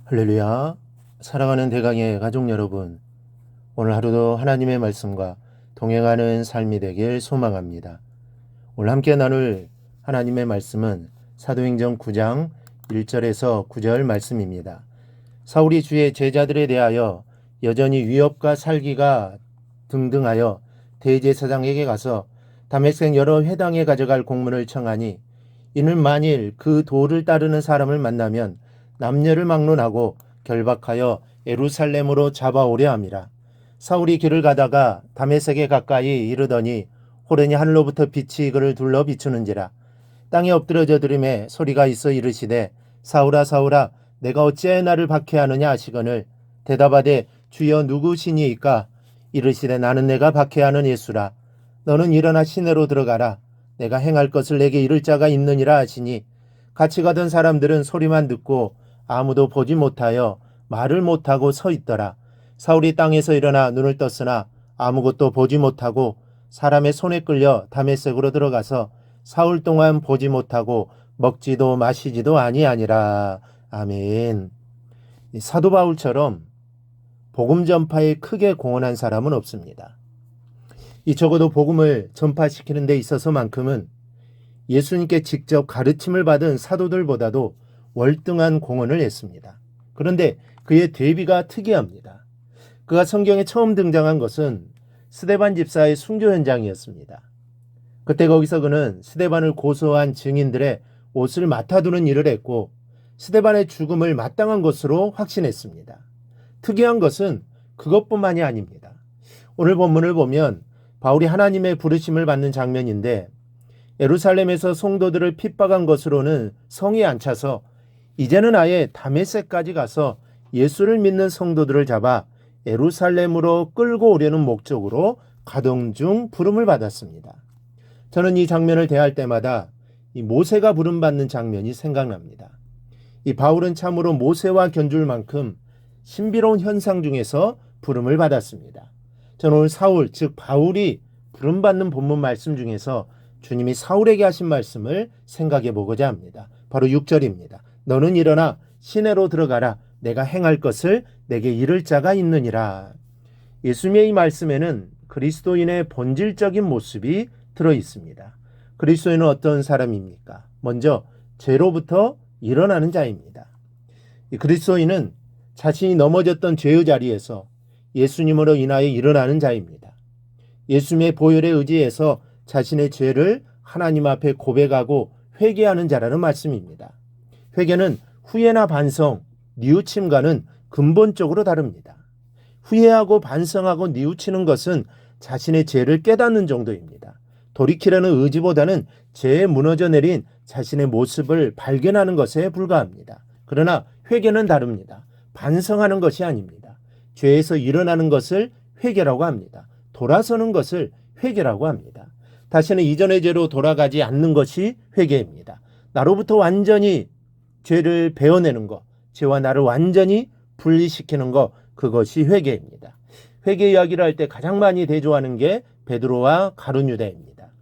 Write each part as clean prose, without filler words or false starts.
할렐루야. 사랑하는 대강의 가족 여러분, 오늘 하루도 하나님의 말씀과 동행하는 삶이 되길 소망합니다. 오늘 함께 나눌 하나님의 말씀은 사도행전 9장 1절에서 9절 말씀입니다. 사울이 주의 제자들에 대하여 여전히 위협과 살기가 등등하여 대제사장에게 가서 다메섹 여러 회당에 가져갈 공문을 청하니, 이는 만일 그 도를 따르는 사람을 만나면 남녀를 막론하고 결박하여 예루살렘으로 잡아오려 함이라. 사울이 길을 가다가 다메섹에 가까이 이르더니 호련히 하늘로부터 빛이 그를 둘러 비추는지라. 땅에 엎드러져 들음에 소리가 있어 이르시되, 사울아 사울아 내가 어찌하여 나를 박해하느냐 하시거늘, 대답하되 주여 누구시니이까? 이르시되 나는 내가 박해하는 예수라. 너는 일어나 시내로 들어가라. 내가 행할 것을 내게 이를 자가 있느니라 하시니, 같이 가던 사람들은 소리만 듣고 아무도 보지 못하여 말을 못하고 서 있더라. 사울이 땅에서 일어나 눈을 떴으나 아무것도 보지 못하고 사람의 손에 끌려 다메섹으로 들어가서 사흘 동안 보지 못하고 먹지도 마시지도 아니하니라. 아멘. 사도 바울처럼 복음 전파에 크게 공헌한 사람은 없습니다. 적어도 복음을 전파시키는 데 있어서만큼은 예수님께 직접 가르침을 받은 사도들보다도 월등한 공헌을 했습니다. 그런데 그의 대비가 특이합니다. 그가 성경에 처음 등장한 것은 스데반 집사의 순교 현장이었습니다. 그때 거기서 그는 스데반을 고소한 증인들의 옷을 맡아두는 일을 했고, 스데반의 죽음을 마땅한 것으로 확신했습니다. 특이한 것은 그것뿐만이 아닙니다. 오늘 본문을 보면 바울이 하나님의 부르심을 받는 장면인데, 예루살렘에서 성도들을 핍박한 것으로는 성이 안 차서 이제는 아예 다메섹까지 가서 예수를 믿는 성도들을 잡아 예루살렘으로 끌고 오려는 목적으로 가동 중 부름을 받았습니다. 저는 이 장면을 대할 때마다 이 모세가 부름받는 장면이 생각납니다. 이 바울은 참으로 모세와 견줄 만큼 신비로운 현상 중에서 부름을 받았습니다. 저는 오늘 사울, 즉 바울이 부름받는 본문 말씀 중에서 주님이 사울에게 하신 말씀을 생각해 보고자 합니다. 바로 6절입니다. 너는 일어나 시내로 들어가라. 내가 행할 것을 내게 이를 자가 있느니라. 예수님의 이 말씀에는 그리스도인의 본질적인 모습이 들어 있습니다. 그리스도인은 어떤 사람입니까? 먼저 죄로부터 일어나는 자입니다. 이 그리스도인은 자신이 넘어졌던 죄의 자리에서 예수님으로 인하여 일어나는 자입니다. 예수님의 보혈에 의지해서 자신의 죄를 하나님 앞에 고백하고 회개하는 자라는 말씀입니다. 회개는 후회나 반성, 뉘우침과는 근본적으로 다릅니다. 후회하고 반성하고 뉘우치는 것은 자신의 죄를 깨닫는 정도입니다. 돌이키려는 의지보다는 죄에 무너져 내린 자신의 모습을 발견하는 것에 불과합니다. 그러나 회개는 다릅니다. 반성하는 것이 아닙니다. 죄에서 일어나는 것을 회개라고 합니다. 돌아서는 것을 회개라고 합니다. 다시는 이전의 죄로 돌아가지 않는 것이 회개입니다. 나로부터 완전히 죄를 베어내는 것, 죄와 나를 완전히 분리시키는 것, 그것이 회개입니다. 회개 이야기를 할 때 가장 많이 대조하는 게 베드로와 가룟 유다입니다.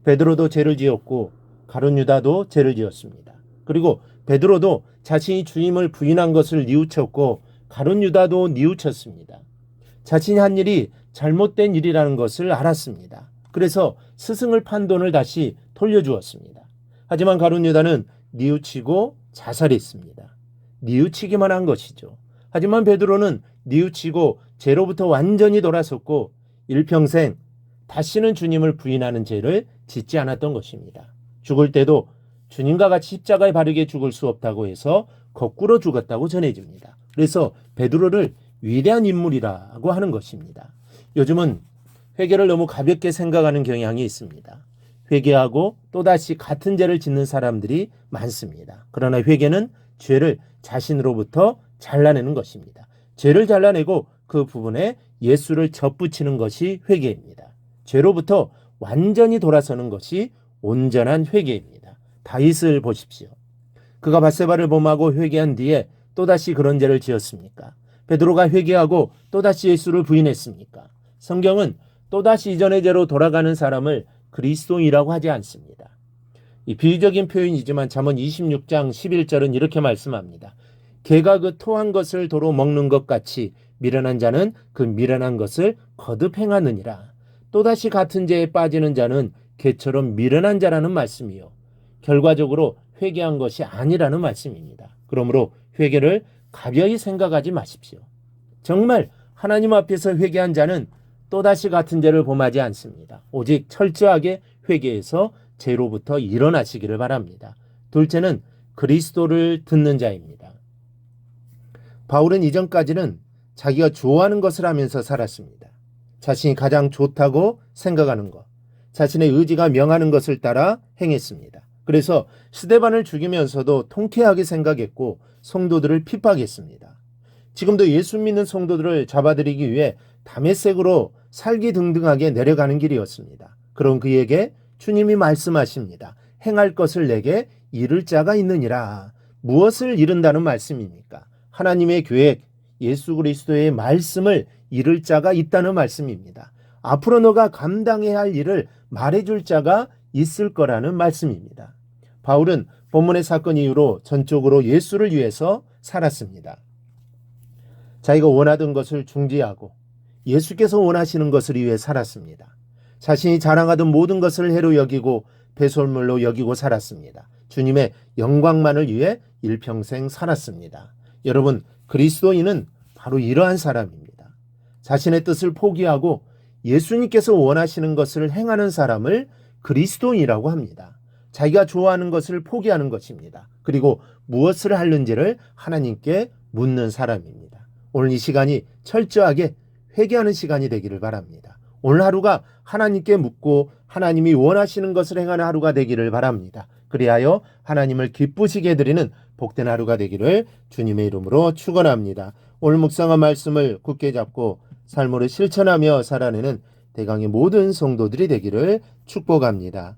베드로도 죄를 지었고 가룟 유다도 죄를 지었습니다. 그리고 베드로도 자신이 주임을 부인한 것을 뉘우쳤고 가룟 유다도 뉘우쳤습니다. 자신이 한 일이 잘못된 일이라는 것을 알았습니다. 그래서 스승을 판돈을 다시 돌려주었습니다. 하지만 가룟 유다는 뉘우치고 자살했습니다. 뉘우치기만 한 것이죠. 하지만 베드로는 뉘우치고 죄로부터 완전히 돌아섰고 일평생 다시는 주님을 부인하는 죄를 짓지 않았던 것입니다. 죽을 때도 주님과 같이 십자가에 바르게 죽을 수 없다고 해서 거꾸로 죽었다고 전해집니다. 그래서 베드로를 위대한 인물이라고 하는 것입니다. 요즘은 회개를 너무 가볍게 생각하는 경향이 있습니다. 회개하고 또다시 같은 죄를 짓는 사람들이 많습니다. 그러나 회개는 죄를 자신으로부터 잘라내는 것입니다. 죄를 잘라내고 그 부분에 예수를 접붙이는 것이 회개입니다. 죄로부터 완전히 돌아서는 것이 온전한 회개입니다. 다윗을 보십시오. 그가 밧세바를 범하고 회개한 뒤에 또다시 그런 죄를 지었습니까? 베드로가 회개하고 또다시 예수를 부인했습니까? 성경은 또다시 이전의 죄로 돌아가는 사람을 그리스도인이라고 하지 않습니다. 이 비유적인 표현이지만 잠언 26장 11절은 이렇게 말씀합니다. 개가 그 토한 것을 도로 먹는 것 같이 미련한 자는 그 미련한 것을 거듭 행하느니라. 또다시 같은 죄에 빠지는 자는 개처럼 미련한 자라는 말씀이요, 결과적으로 회개한 것이 아니라는 말씀입니다. 그러므로 회개를 가벼이 생각하지 마십시오. 정말 하나님 앞에서 회개한 자는 또다시 같은 죄를 범하지 않습니다. 오직 철저하게 회개해서 죄로부터 일어나시기를 바랍니다. 둘째는 그리스도를 듣는 자입니다. 바울은 이전까지는 자기가 좋아하는 것을 하면서 살았습니다. 자신이 가장 좋다고 생각하는 것, 자신의 의지가 명하는 것을 따라 행했습니다. 그래서 스데반을 죽이면서도 통쾌하게 생각했고 성도들을 핍박했습니다. 지금도 예수 믿는 성도들을 잡아들이기 위해 다메섹으로 살기등등하게 내려가는 길이었습니다. 그런 그에게 주님이 말씀하십니다. 행할 것을 내게 이를 자가 있느니라. 무엇을 이룬다는 말씀입니까? 하나님의 계획, 예수 그리스도의 말씀을 이룰 자가 있다는 말씀입니다. 앞으로 너가 감당해야 할 일을 말해줄 자가 있을 거라는 말씀입니다. 바울은 본문의 사건 이후로 전적으로 예수를 위해서 살았습니다. 자기가 원하던 것을 중지하고 예수께서 원하시는 것을 위해 살았습니다. 자신이 자랑하던 모든 것을 해로 여기고 배설물로 여기고 살았습니다. 주님의 영광만을 위해 일평생 살았습니다. 여러분, 그리스도인은 바로 이러한 사람입니다. 자신의 뜻을 포기하고 예수님께서 원하시는 것을 행하는 사람을 그리스도인이라고 합니다. 자기가 좋아하는 것을 포기하는 것입니다. 그리고 무엇을 하는지를 하나님께 묻는 사람입니다. 오늘 이 시간이 철저하게 회개하는 시간이 되기를 바랍니다. 오늘 하루가 하나님께 묻고 하나님이 원하시는 것을 행하는 하루가 되기를 바랍니다. 그리하여 하나님을 기쁘시게 해드리는 복된 하루가 되기를 주님의 이름으로 축원합니다. 오늘 묵상한 말씀을 굳게 잡고 삶으로 실천하며 살아내는 대강의 모든 성도들이 되기를 축복합니다.